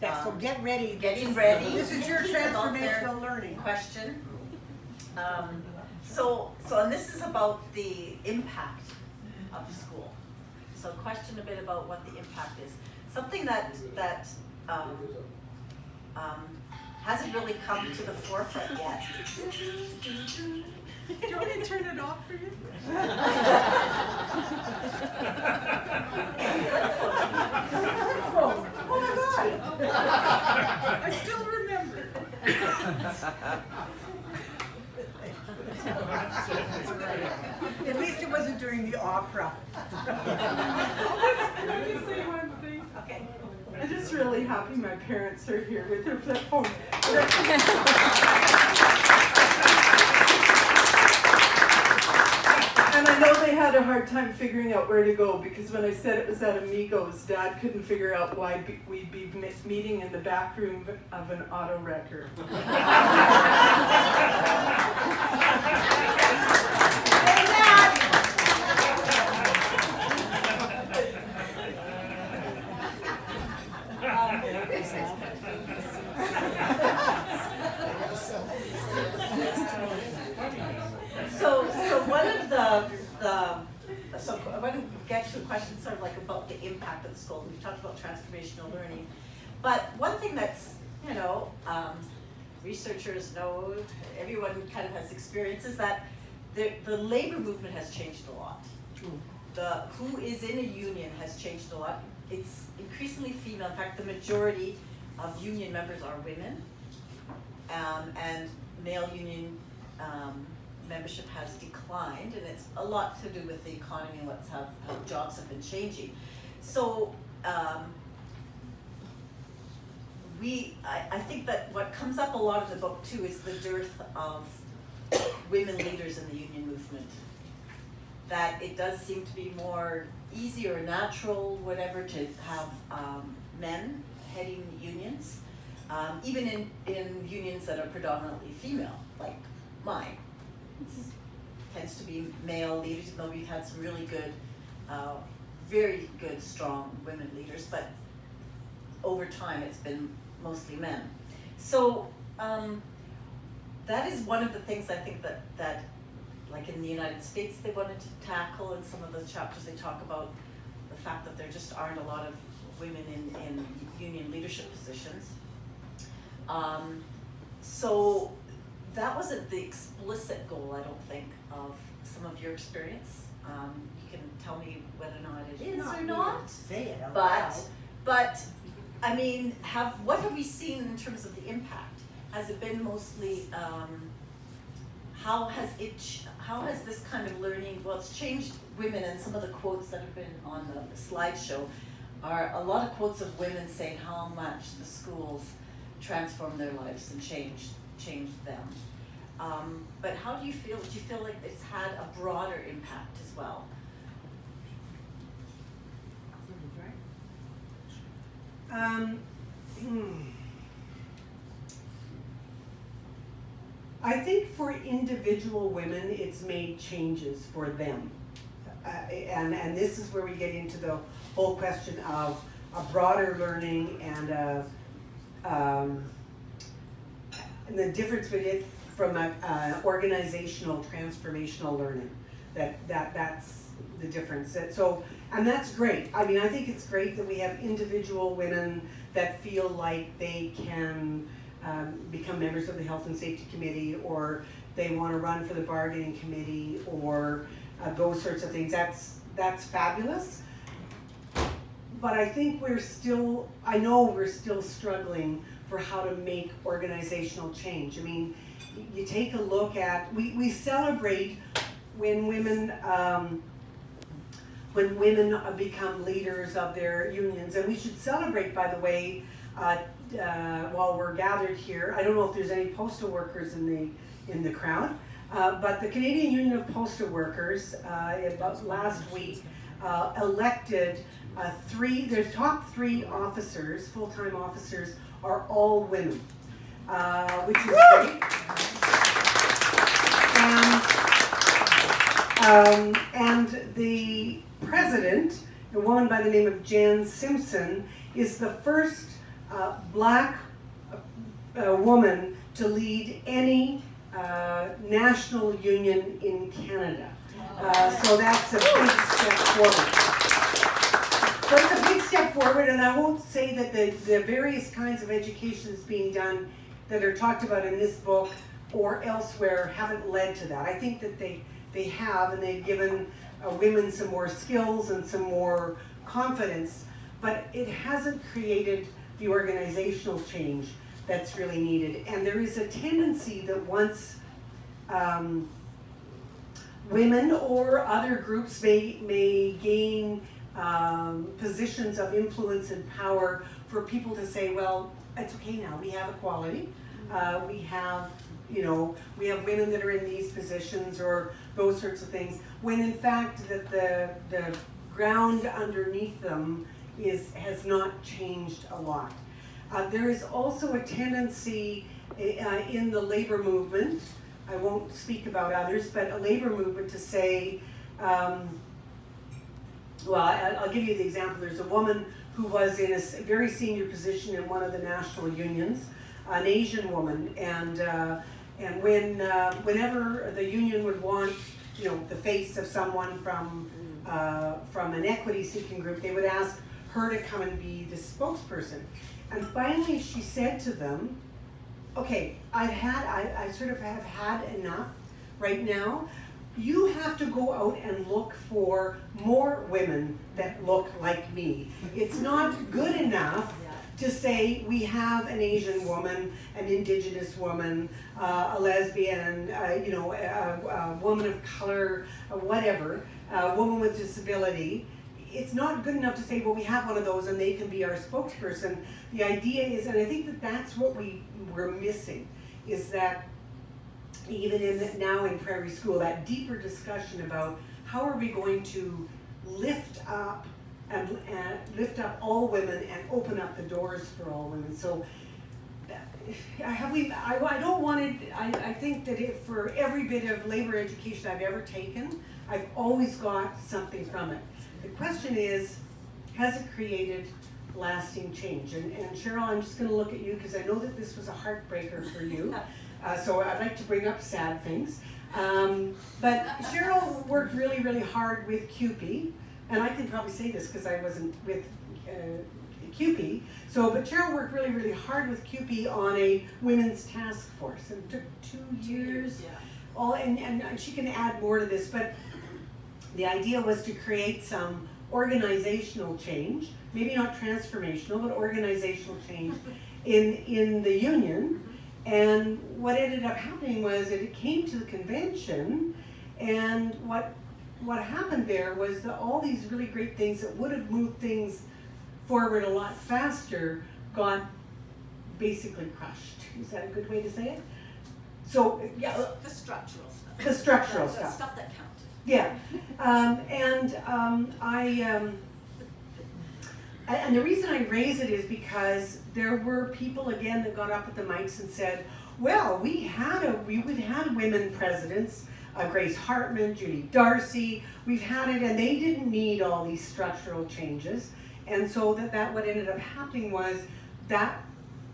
Yeah, so get ready. Getting ready. This is your transformational learning question. And this is about the impact of school. So question a bit about what the impact is. Something that hasn't really come to the forefront yet. Do you want me to turn it off for you? Oh my God! I still remember. At least it wasn't during the opera. Can I just say one thing? Okay. I'm just really happy my parents are here with their flip phone. And I know they had a hard time figuring out where to go, because when I said it was at Amigos, Dad couldn't figure out why we'd be meeting in the back room of an auto wrecker. So I want to get to a question sort of like about the impact of the school. We've talked about transformational learning, but one thing that's, researchers know, everyone kind of has experiences that the labor movement has changed a lot. The who is in a union has changed a lot. It's increasingly female. In fact, the majority of union members are women, and male union membership has declined, and it's a lot to do with the economy and how jobs have been changing. So I think that what comes up a lot in the book too is the dearth of women leaders in the union movement. That it does seem to be more easy or natural, whatever, to have men heading unions, even in unions that are predominantly female, like mine. It tends to be male leaders, even though we've had some really good, very good, strong women leaders, but over time it's been mostly men. So that is one of the things I think that like in the United States they wanted to tackle. In some of the chapters they talk about the fact that there just aren't a lot of women in union leadership positions. So that wasn't the explicit goal, I don't think, of some of your experience. You can tell me whether or not it is or not. Say it out loud. But I mean, what have we seen in terms of the impact? Has it been mostly how has this kind of learning? Well, it's changed women, and some of the quotes that have been on the slideshow are a lot of quotes of women saying how much the schools transformed their lives and changed them. But how do you feel? Do you feel like it's had a broader impact as well? I think for individual women, it's made changes for them. And this is where we get into the whole question of a broader learning and the difference with it from an organizational transformational learning. That's the difference. And that's great. I mean, I think it's great that we have individual women that feel like they can become members of the Health and Safety Committee, or they want to run for the bargaining committee, or those sorts of things. That's fabulous. But I think I know we're still struggling for how to make organizational change. I mean, you take a look at, we celebrate when women become leaders of their unions, and we should celebrate, by the way, while we're gathered here. I don't know if there's any postal workers in the crowd, but the Canadian Union of Postal Workers about last week elected their top 3 officers, full-time officers, are all women, which is great. And the president, a woman by the name of Jan Simpson, is the first black woman to lead any national union in Canada. So that's a big step forward. So it's a big step forward, and I won't say that the various kinds of education that's being done that are talked about in this book or elsewhere haven't led to that. I think that they have, and they've given women some more skills and some more confidence, but it hasn't created the organizational change that's really needed. And there is a tendency that once women or other groups may gain positions of influence and power, for people to say, well, it's okay now, we have equality, we have women that are in these positions, or those sorts of things, when in fact that the ground underneath them has not changed a lot. There is also a tendency in the labor movement, I won't speak about others, but a labor movement to say, well, I'll give you the example. There's a woman who was in a very senior position in one of the national unions, an Asian woman, and whenever the union would want, the face of someone from an equity-seeking group, they would ask her to come and be the spokesperson. And finally, she said to them, "Okay, I sort of have had enough right now. You have to go out and look for more women that look like me. It's not good enough to say we have an Asian woman, an Indigenous woman, a lesbian, a woman of color, whatever, a woman with disability. It's not good enough to say, well, we have one of those and they can be our spokesperson." The idea is, and I think that that's what we're missing, is that even now in Prairie School, that deeper discussion about how are we going to lift up all women and open up the doors for all women. So I don't want to, I think that for every bit of labor education I've ever taken, I've always got something from it. The question is, has it created lasting change? And Cheryl, I'm just going to look at you because I know that this was a heartbreaker for you. So I'd like to bring up sad things. But Cheryl worked really, really hard with CUPE, and I can probably say this because I wasn't with CUPE. But Cheryl worked really, really hard with CUPE on a women's task force. It took 2 years. Yeah. And she can add more to this, but the idea was to create some organizational change, maybe not transformational, but organizational change in the union. And what ended up happening was that it came to the convention, and what happened there was that all these really great things that would have moved things forward a lot faster got basically crushed. Is that a good way to say it? So, yeah. The structural stuff. The structural The stuff. stuff that counted. Yeah. And the reason I raise it is because there were people again that got up at the mics and said, well, we had women presidents, Grace Hartman, Judy Darcy, we've had it, and they didn't need all these structural changes. And so that what ended up happening was that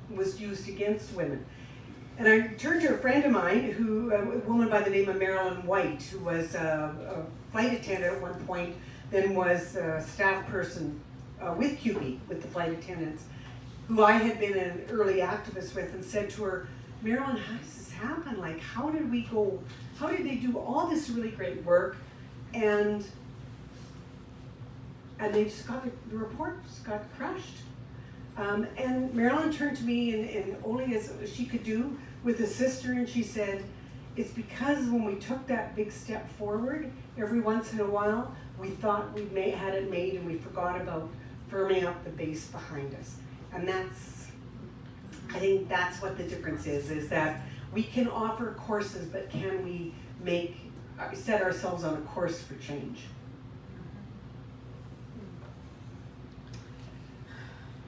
was used against women. And I turned to a friend of mine, a woman by the name of Marilyn White, who was a flight attendant at one point, then was a staff person with CUPE, with the flight attendants, who I had been an early activist with, and said to her, Marilyn, how does this happen? Like, how did they do all this really great work, and they just the report just got crushed. And Marilyn turned to me and only as she could do with a sister, and she said, it's because when we took that big step forward, every once in a while, we thought we had it made and we forgot about firming up the base behind us. And I think that's what the difference is that we can offer courses, but can we set ourselves on a course for change?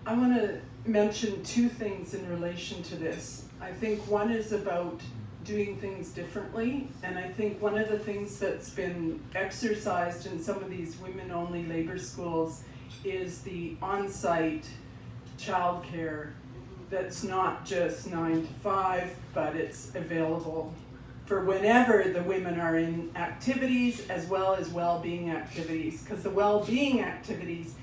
I want to mention two things in relation to this. I think one is about doing things differently, and I think one of the things that's been exercised in some of these women-only labor schools is the on-site childcare that's not just 9 to 5, but it's available for whenever the women are in activities as well as well-being activities, because the well-being activities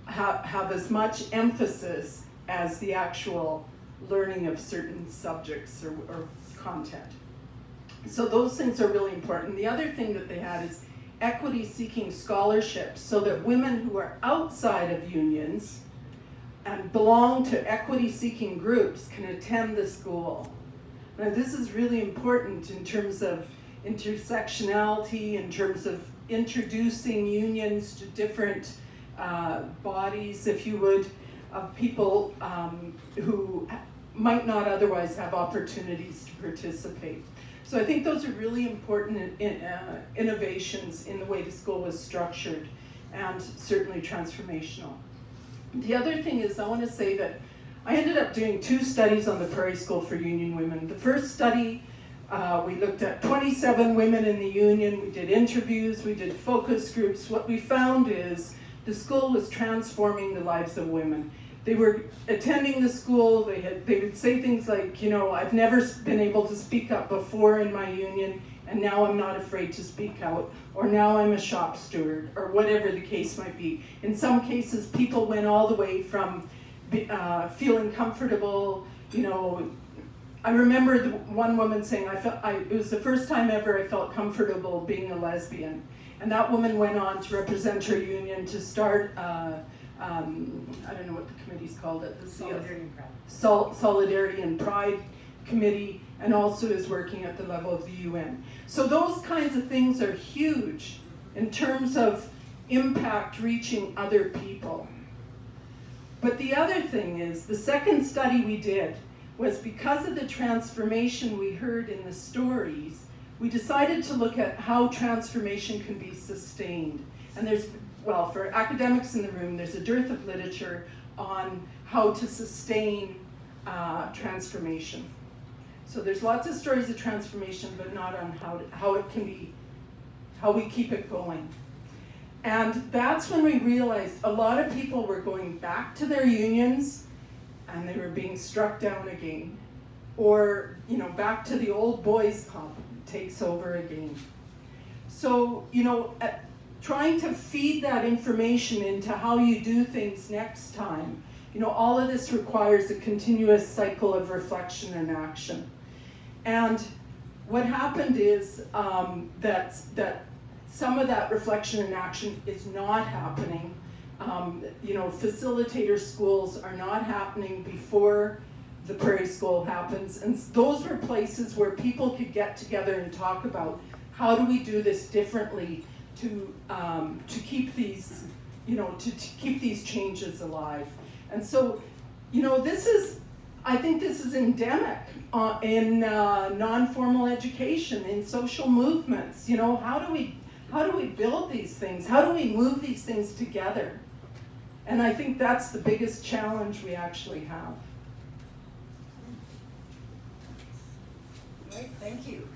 have as much emphasis as the actual learning of certain subjects or content. So those things are really important. The other thing that they had is equity-seeking scholarships, so that women who are outside of unions and belong to equity-seeking groups can attend the school. Now this is really important in terms of intersectionality, in terms of introducing unions to different bodies, if you would, of people who might not otherwise have opportunities to participate. So I think those are really important innovations in the way the school was structured, and certainly transformational. The other thing is, I want to say that I ended up doing 2 studies on the Prairie School for Union Women. The first study, we looked at 27 women in the union, we did interviews, we did focus groups. What we found is the school was transforming the lives of women. They were attending the school, they would say things like, you know, I've never been able to speak up before in my union, and now I'm not afraid to speak out, or now I'm a shop steward, or whatever the case might be. In some cases, people went all the way from feeling comfortable, you know. I remember one woman saying, it was the first time ever I felt comfortable being a lesbian. And that woman went on to represent her union to start, I don't know what the committee's called it. Solidarity and Pride. Solidarity and Pride Committee, and also is working at the level of the UN. So those kinds of things are huge in terms of impact reaching other people. But the other thing is, the second study we did was because of the transformation we heard in the stories, we decided to look at how transformation can be sustained. And there's, well, for academics in the room, there's a dearth of literature on how to sustain transformation. So there's lots of stories of transformation, but not on how it can be, how we keep it going. And that's when we realized a lot of people were going back to their unions and they were being struck down again. Or, you know, back to the old boys club takes over again. So, you know, trying to feed that information into how you do things next time, you know, all of this requires a continuous cycle of reflection and action. And what happened is that some of that reflection and action is not happening. You know, facilitator schools are not happening before the Prairie School happens. And those were places where people could get together and talk about how do we do this differently to keep these, you know, to keep these changes alive. And so, you know, I think this is endemic in non-formal education, in social movements. You know, how do we build these things? How do we move these things together? And I think that's the biggest challenge we actually have. Right, thank you.